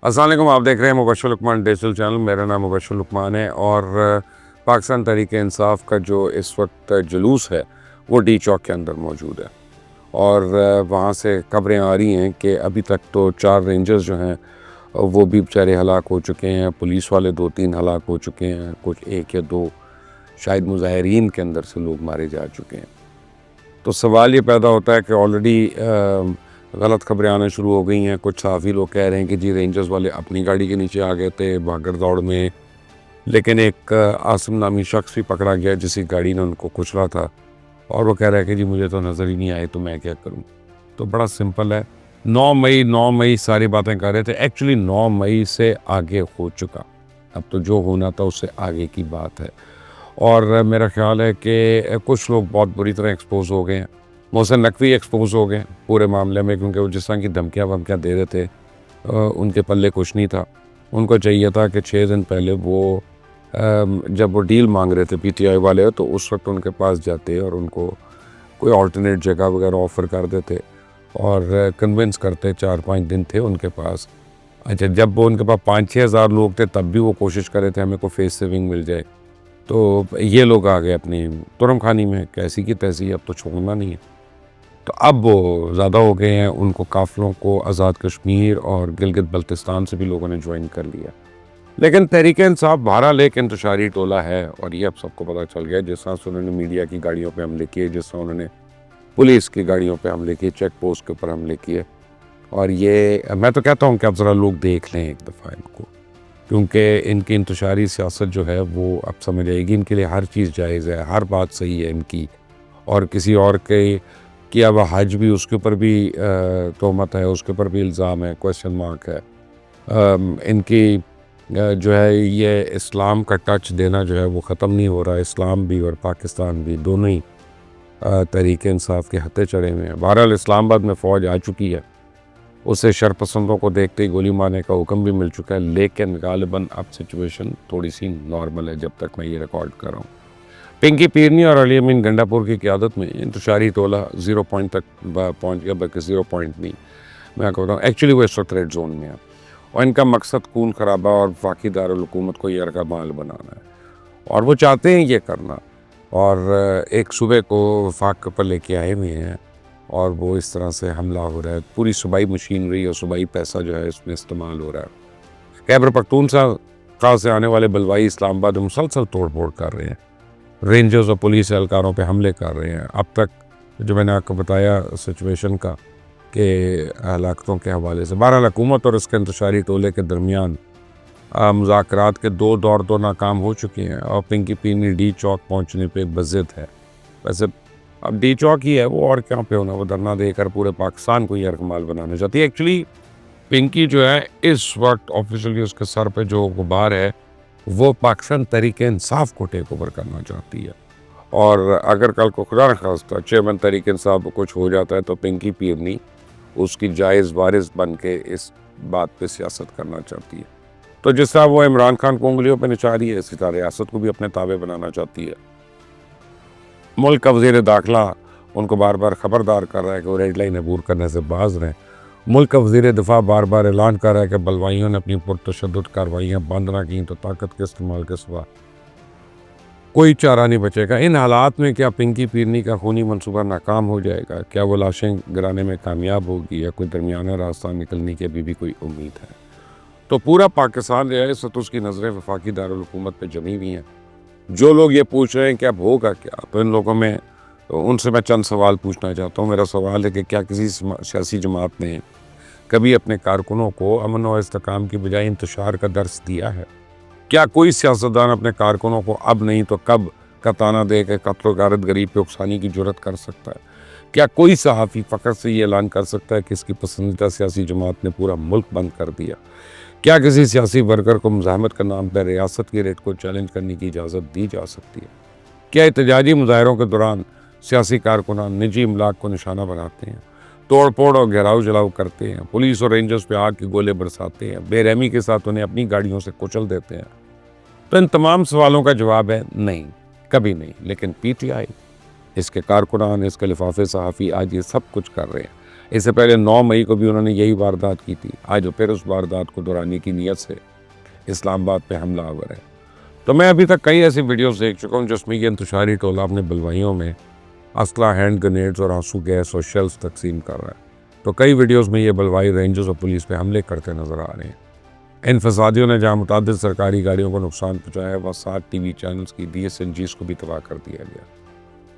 अस्सलाम वालेकुम, आप देख रहे हैं मुबश्शिर लुकमान डिजिटल चैनल। मेरा नाम मुबश्शिर लुकमान है और पाकिस्तान तहरीक इंसाफ का जो इस वक्त जुलूस है वो डी चौक के अंदर मौजूद है और वहाँ से खबरें आ रही हैं कि अभी तक तो 4 रेंजर्स जो हैं वो भी बेचारे हलाक हो चुके हैं, पुलिस वाले 2-3 हलाक हो चुके हैं, कुछ 1 या 2 शायद मुजाहिरीन के अंदर से लोग मारे जा चुके हैं। तो सवाल ये पैदा होता है कि ऑलरेडी गलत खबरें आना शुरू हो गई हैं। कुछ सहाफ़ी लोग कह रहे हैं कि जी रेंजर्स वाले अपनी गाड़ी के नीचे आ गए थे भागड़ दौड़ में, लेकिन एक आसिम नामी शख्स भी पकड़ा गया जिसकी गाड़ी ने उनको कुचला था और वो कह रहा है कि जी मुझे तो नज़र ही नहीं आए तो मैं क्या करूं। तो बड़ा सिंपल है, 9 मई सारी बातें कर रहे थे, एक्चुअली 9 मई से आगे हो चुका, अब तो जो होना था उससे आगे की बात है। और मेरा ख्याल है कि कुछ लोग बहुत बुरी तरह एक्सपोज हो गए हैं। मोहसिन नकवी एक्सपोज हो गए पूरे मामले में, क्योंकि वो जिस तरह की धमकियाँ वमकियाँ दे रहे थे उनके पल्ले कुछ नहीं था। उनको चाहिए था कि 6 दिन पहले वो जब वो डील मांग रहे थे पीटीआई वाले, तो उस वक्त उनके पास जाते और उनको कोई ऑल्टरनेट जगह वगैरह ऑफ़र कर देते और कन्विंस करते। 4-5 दिन थे उनके पास। अच्छा, जब वो उनके पास 5-6 हज़ार लोग थे तब भी वो कोशिश कर रहे थे हमें को फेस सेविंग मिल जाए। तो ये लोग आ गए अपनी तुरम खानी में, कैसी की तैसी, अब तो छोड़ना नहीं है। तो अब वो ज़्यादा हो गए हैं, उनको काफ़िलों को आज़ाद कश्मीर और गिलगित बल्तिस्तान से भी लोगों ने ज्वाइन कर लिया। लेकिन तहरीक इंसाफ बहरहाल एक इंतशारी टोला है और ये अब सबको पता चल गया। जिस तरह से उन्होंने मीडिया की गाड़ियों पे हमले किए, जिस तरह उन्होंने पुलिस की गाड़ियों पे हमले किए, चेक पोस्ट के ऊपर हमले किए, और ये मैं तो कहता हूँ कि अब ज़रा लोग देख लें एक दफ़ा इनको, क्योंकि इनकी इंतशारी सियासत जो है वो अब समझ आएगी। इनके लिए हर चीज़ जायज़ है, हर बात सही है इनकी, और किसी और के किया हुआ हज भी उसके ऊपर भी तोहमत है, उसके ऊपर भी इल्ज़ाम है, क्वेश्चन मार्क है। इनकी जो है ये इस्लाम का टच देना जो है वो ख़त्म नहीं हो रहा। इस्लाम भी और पाकिस्तान भी दोनों ही तहरीक इंसाफ के हत्थे चढ़े हुए हैं। बहरहाल इस्लामाबाद में फ़ौज आ चुकी है, उसे शरपसंदों को देखते ही गोली मारने का हुक्म भी मिल चुका है, लेकिन गालिबन अब सिचुएशन थोड़ी सी नॉर्मल है जब तक मैं ये रिकॉर्ड कर रहा हूँ। पिंकी पीरनी और अली अमीन गंडापुर की क़यादत में इंतशारी टोला 0 पॉइंट तक पहुँच गया, बल्कि 0 पॉइंट नहीं, मैं कहता हूँ एक्चुअली वो इस वक्त रेड जोन में है और इनका मकसद खून खराबा और वफाकी दारुल हुकूमत को यरगा माल बनाना है और वो चाहते हैं ये करना। और एक सूबे को वफाक के ऊपर लेके आए हुए हैं और वो इस तरह से हमला हो रहा है। पूरी सूबाई मशीनरी और सूबाई पैसा जो है इसमें इस्तेमाल हो रहा है। खैबर पख्तूनख्वा से आने वाले बलवाई इस्लामाबाद में मुसलसल तोड़ फोड़ कर रहे हैं, रेंजर्स और पुलिस एहलकारों पे हमले कर रहे हैं। अब तक जो मैंने आपको बताया सिचुएशन का कि हलाकतों के हवाले से, बहरहाल हुकूमत और उसके इंतशारी टोले के दरमियान मुज़ाकरात के 2 दौर तो नाकाम हो चुके हैं और पिंकी पीरनी डी चौक पहुंचने पे बज़िद है। वैसे अब डी चौक ही है वो, और क्या पे होना, वो धरना देकर पूरे पाकिस्तान को यरगमाल बनाना चाहती है। एक्चुअली पिंकी जो है इस वक्त ऑफिशियली उसके सर पे जो गुबार है वो पाकिस्तान तहरीक इंसाफ को टेक ओवर करना चाहती है। और अगर कल को खुदा न खास्ता चेयरमैन तहरीक इंसाफ को कुछ हो जाता है तो पिंकी पीरनी उसकी जायज़ वारिस बन के इस बात पे सियासत करना चाहती है। तो जिस तरह वो इमरान खान को उंगलियों पे नचा रही है, इसी तरह रियासत को भी अपने ताबे बनाना चाहती है। मुल्क का वज़ीर दाखिला उनको बार बार ख़बरदार कर रहा है कि वो रेड लाइन अबूर करने से बाज रहें। मुल्क का वज़ीर दिफा बार बार ऐलान कर रहा है कि बलवाइयों ने अपनी पुरतशद्दुद कार्रवाइयाँ बंद ना की तो ताकत के इस्तेमाल के सिवा कोई चारा नहीं बचेगा। इन हालात में क्या पिंकी पीरनी का खूनी मंसूबा नाकाम हो जाएगा? क्या वो लाशें गिराने में कामयाब होगी या कोई दरमियाना रास्ता निकलने की अभी भी कोई उम्मीद है? तो पूरा पाकिस्तान जो है इस वक्त उसकी नज़रें वफाकी दारुल हुकूमत पे जमी हुई हैं। जो लोग ये पूछ रहे हैं कि अब होगा क्या, तो इन लोगों में उनसे मैं चंद सवाल पूछना चाहता हूँ। मेरा सवाल है कि क्या किसी सियासी जमात ने कभी अपने कारकुनों को अमन और इस्तेकाम की बजाय इंतशार का दर्स दिया है? क्या कोई सियासतदान अपने कारकुनों को अब नहीं तो कब का ताना दे के कत्ल गारत गरीब पे उकसाने की जुर्रत कर सकता है? क्या कोई सहाफ़ी फ़ख्र से ये ऐलान कर सकता है कि इसकी पसंदीदा सियासी जमात ने पूरा मुल्क बंद कर दिया? क्या किसी सियासी वर्कर को मुज़ाहमत के नाम पर रियासत की रेट को चैलेंज करने की इजाज़त दी जा सकती है? क्या एहतजाजी मुजाहरों के दौरान सियासी कारकुनान निजी इमलाक को निशाना बनाते हैं, तोड़ फोड़ और घेराव जलाव करते हैं, पुलिस और रेंजर्स पे आग के गोले बरसाते हैं, बेरहमी के साथ उन्हें अपनी गाड़ियों से कुचल देते हैं? तो इन तमाम सवालों का जवाब है नहीं, कभी नहीं। लेकिन पीटीआई, इसके कारकुनान, इसके लिफाफे सहाफ़ी आज ये सब कुछ कर रहे हैं। इससे पहले 9 मई को भी उन्होंने यही वारदात की थी। आज फिर उस वारदात को दोहराने की नीयत से इस्लामाबाद पे हमला आवर है। तो मैं अभी तक कई ऐसी वीडियोस देख चुका हूँ जिसमें ये इंतशारी टोला अपने बलवाइयों में असला, हैंड ग्रेनेड्स और आंसू गैस और शेल्स तकसीम कर रहा है। तो कई वीडियोस में ये बलवाई रेंजर्स और पुलिस पे हमले करते नजर आ रहे हैं। इन फसादियों ने जहाँ मुतादिद सरकारी गाड़ियों को नुकसान पहुँचाया है, वह 7 TV चैनल्स की DSNGs को भी तबाह कर दिया गया।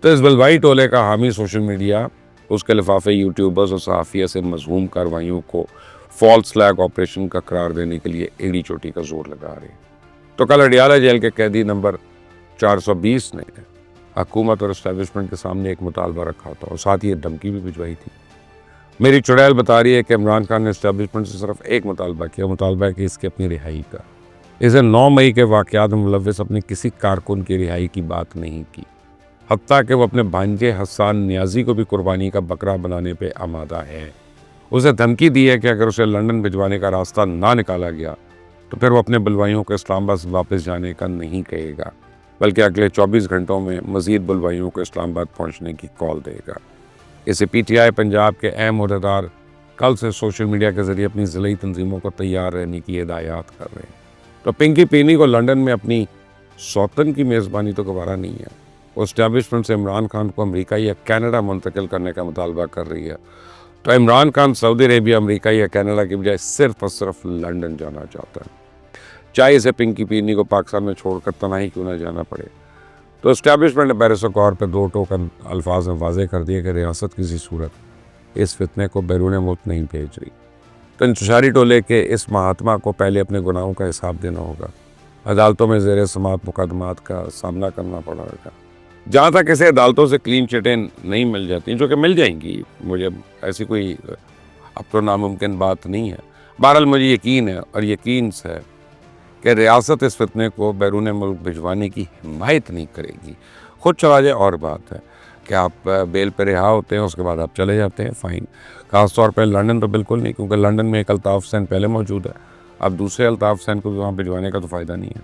तो इस बलवाई टोले का हामी सोशल मीडिया उसके लिफाफे यूट्यूबर्स और सहाफ़िया से मजमूम कार्रवाइयों को फॉल्स फ्लैग ऑपरेशन का करार देने के लिए एड़ी चोटी का जोर लगा रहे हैं। तो कल अडियाला जेल के कैदी नंबर 420 ने हुकूमत और इस्टेब्लिशमेंट के सामने एक मुतालबा रखा था और साथ ही एक धमकी भी भिजवाई थी। मेरी चुड़ैल बता रही है कि इमरान खान ने इस्टेब्लिशमेंट से सिर्फ एक मुतालबा किया, मुतालबा है कि इसकी अपनी रिहाई का। इसे 9 मई के वाक़यात में मुलव्वस अपने किसी कारकुन की रिहाई की बात नहीं की, हत्ता कि वो अपने भांजे हसन नियाजी को भी कुर्बानी का बकरा बनाने पे आमादा है। उसे धमकी दी है कि अगर उसे लंदन भिजवाने का रास्ता ना निकाला गया तो फिर वो अपने बलवाइयों को इस्लामाबाद से वापस जाने का नहीं कहेगा, बल्कि अगले 24 घंटों में मज़ीद बलवाइयों को इस्लामाबाद पहुंचने की कॉल देगा। इसे PTI पंजाब के अहम ओहदेदार कल से सोशल मीडिया के ज़रिए अपनी ज़िलाई तंजीमों को तैयार रहने की हिदायत कर रहे हैं। तो पिंकी पीनी को लंदन में अपनी सौतन की मेज़बानी तो गवारा नहीं है। वो इस्टेब्लिशमेंट से इमरान खान को अमरीका या कनाडा मुंतकिल करने का मुतालबा कर रही है। तो इमरान खान सऊदी अरेबिया, अमरीका या कनाडा की बजाय सिर्फ और सिर्फ लंदन जाना चाहता है, चाहे इसे पिंकी पीनी को पाकिस्तान में छोड़कर तनाही क्यों ना जाना पड़े। तो इस्टेब्लिशमेंट ने बैरिस्टर कौर पर 2 टोकन अल्फाज में वाज़े कर दिए कि रियासत किसी सूरत इस फितने को बैरून मुल्क नहीं भेज रही। तो इंतशारी टोले के इस महात्मा को पहले अपने गुनाहों का हिसाब देना होगा। अदालतों में ज़ेर समात मुकदमात का सामना करना पड़ेगा। जहाँ तक इसे अदालतों से क्लीन चिटें नहीं मिल जाती, जो कि मिल जाएंगी, मुझे ऐसी कोई अब तो नामुमकिन बात नहीं है। बहरहाल मुझे यकीन है और यकीन से है कि रियासत इस फितने को बैरून मुल्क भिजवाने की हिमायत नहीं करेगी। खुद चला जाए और बात है कि आप बेल पर रिहा होते हैं, उसके बाद आप चले जाते हैं, फ़ाइन। ख़ास तौर पर लंदन तो बिल्कुल नहीं, क्योंकि लंदन में एक अल्ताफ़ हुसैन पहले मौजूद है। अब दूसरे अल्ताफ़ हुसैन को वहाँ भिजवाने का तो फ़ायदा नहीं है,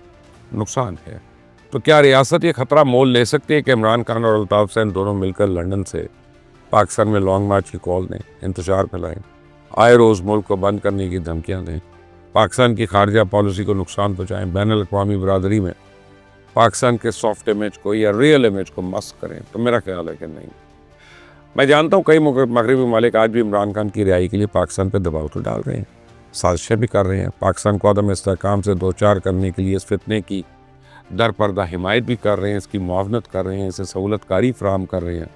नुकसान है। तो क्या रियासत ये ख़तरा मोल ले सकती है कि इमरान खान और अल्ताफ़ हुसैन दोनों मिलकर लंदन से पाकिस्तान में लॉन्ग मार्च की कॉल दें, इंतशार फैलाएँ, आए रोज़ मुल्क को बंद करने की धमकियाँ दें, पाकिस्तान की खारजा पॉलिसी को नुकसान पहुँचाएँ, बैनुल-अक़वामी बरादरी में पाकिस्तान के सॉफ्ट इमेज को या रियल इमेज को मस्क करें? तो मेरा ख्याल है कि नहीं। मैं जानता हूँ कई मगरबी ममालिक आज भी इमरान खान की रिहाई के लिए पाकिस्तान पर दबाव तो डाल रहे हैं, साजिशें भी कर रहे हैं, पाकिस्तान को अदम इस्तेहकाम से दो चार करने के लिए इस फितने की दर पर्दा हिमायत भी कर रहे हैं, इसकी मुआवनत कर रहे हैं, इसे सहूलतकारी फ्राहम कर रहे हैं।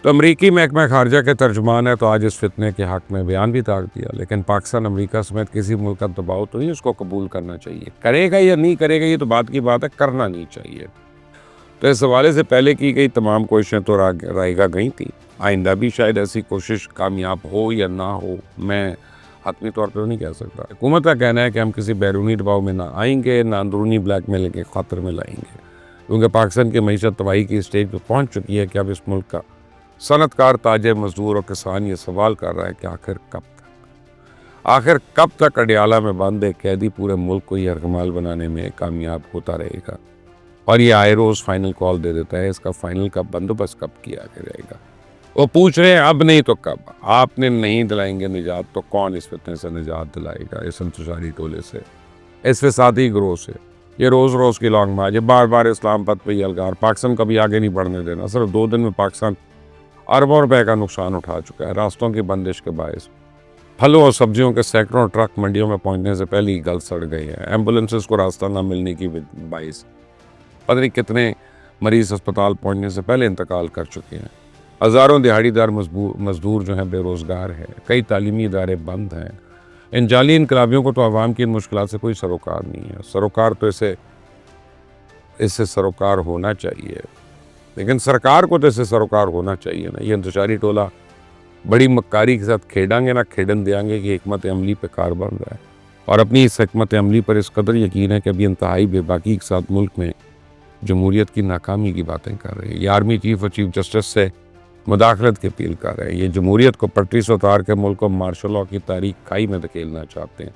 तो अमरीकी महकमा खारजा के तर्जुमान है तो आज इस फितने के हक़ में बयान भी दाग दिया, लेकिन पाकिस्तान अमरीका समेत किसी मुल्क का दबाव तो नहीं उसको कबूल करना चाहिए। करेगा या नहीं करेगा ये तो बात की बात है, करना नहीं चाहिए। तो इस हवाले से पहले की गई तमाम कोशिशें तो रायगा गई थी, आइंदा भी शायद ऐसी कोशिश कामयाब हो या ना हो, मैं हतमी तौर पर नहीं कह सकता। हुकूमत का कहना है कि हम किसी बैरूनी दबाव में ना आएंगे, ना अंदरूनी ब्लैकमेल के ख़तरे में लाएंगे, क्योंकि पाकिस्तान की मईशत तबाही की स्टेज पर पहुँच चुकी है कि अब इस मुल्क का सनतकार, ताजिर, मजदूर और किसान ये सवाल कर रहा है कि आखिर कब तक अडियाला में बंद एक कैदी पूरे मुल्क को यरगमाल बनाने में कामयाब होता रहेगा। और ये आए रोज़ फाइनल कॉल दे देता है, इसका फाइनल का बंदोबस्त कब किया जाएगा। वो पूछ रहे हैं अब नहीं तो कब। आपने नहीं दिलाएंगे निजात तो कौन इस फितने से निजात दिलाएगा, इस इंतशारी टोले से, इस फिसादी ग्रोह से। ये रोज़ रोज़ की लॉन्ग मार्च, ये बार बार इस्लामाबाद पे यलगार, पाकिस्तान कभी आगे नहीं बढ़ने देना। सिर्फ 2 दिन में पाकिस्तान अरबों रुपए का नुकसान उठा चुका है। रास्तों की बंदिश के बायस फलों और सब्जियों के सैकड़ों ट्रक मंडियों में पहुंचने से पहले ही गल सड़ गए हैं। एम्बुलेंसेस को रास्ता ना मिलने की बायस पता नहीं कितने मरीज अस्पताल पहुंचने से पहले इंतकाल कर चुके हैं। हज़ारों दिहाड़ीदार मजदूर जो हैं बेरोज़गार हैं, कई तालीमी इदारे बंद हैं। इन जाली इनकलाबियों को तो आवाम की इन मुश्किलात से कोई सरोकार नहीं है। सरोकार तो इससे सरोकार होना चाहिए, लेकिन सरकार को तो इससे सरोकार होना चाहिए ना। ये इंतशारी टोला बड़ी मक्कारी के साथ खेडांगे ना खेडन देंगे कि हिकमत अमली पे कार बन रहा है, और अपनी इस हिकमत अमली पर इस कदर यकीन है कि अभी इंतहाई बेबाकी के साथ मुल्क में जमहूरियत की नाकामी की बातें कर रहे हैं। ये आर्मी चीफ और चीफ जस्टिस से मुदाखलत की अपील कर रहे हैं। ये जमहूरियत को पटरी से उतार के मुल्क को मार्शल लॉ की तारीख खाई में धकेलना चाहते हैं।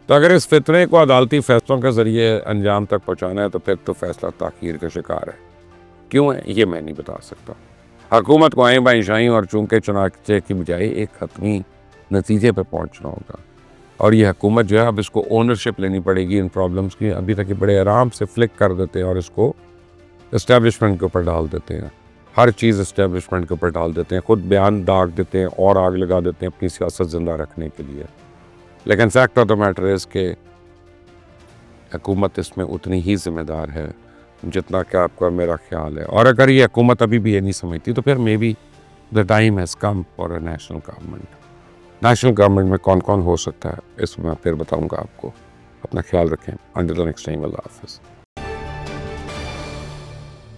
तो अगर इस फितने को अदालती फैसलों के ज़रिए अंजाम तक पहुँचाना है तो फिर तो फैसला ताख़ीर का शिकार है। क्यों है ये मैं नहीं बता सकता। हुकूमत को आएँ बाएँ शाएँ और चूंकि चुनाचे की बजाय एक हतमी नतीजे पे पहुँचना होगा। और ये हुकूमत जो है अब इसको ओनरशिप लेनी पड़ेगी इन प्रॉब्लम्स की। अभी तक ये बड़े आराम से फ्लिक कर देते हैं और इसको इस्टेब्लिशमेंट के ऊपर डाल देते हैं। हर चीज़ इस्टेब्लिशमेंट के ऊपर डाल देते हैं, खुद बयान दाग देते हैं और आग लगा देते हैं अपनी सियासत ज़िंदा रखने के लिए। लेकिन fact of the matter is कि हुकूमत इसमें उतनी ही ज़िम्मेदार है जितना कि आपका मेरा ख्याल है। और अगर ये हुकूमत अभी भी ये नहीं समझती तो फिर may be the time has come for a national government. National government में कौन कौन हो सकता है इसमें फिर बताऊँगा आपको। अपना ख्याल रखें। अंटिल द नेक्स्ट टाइम, अल्लाह हाफ़िज़।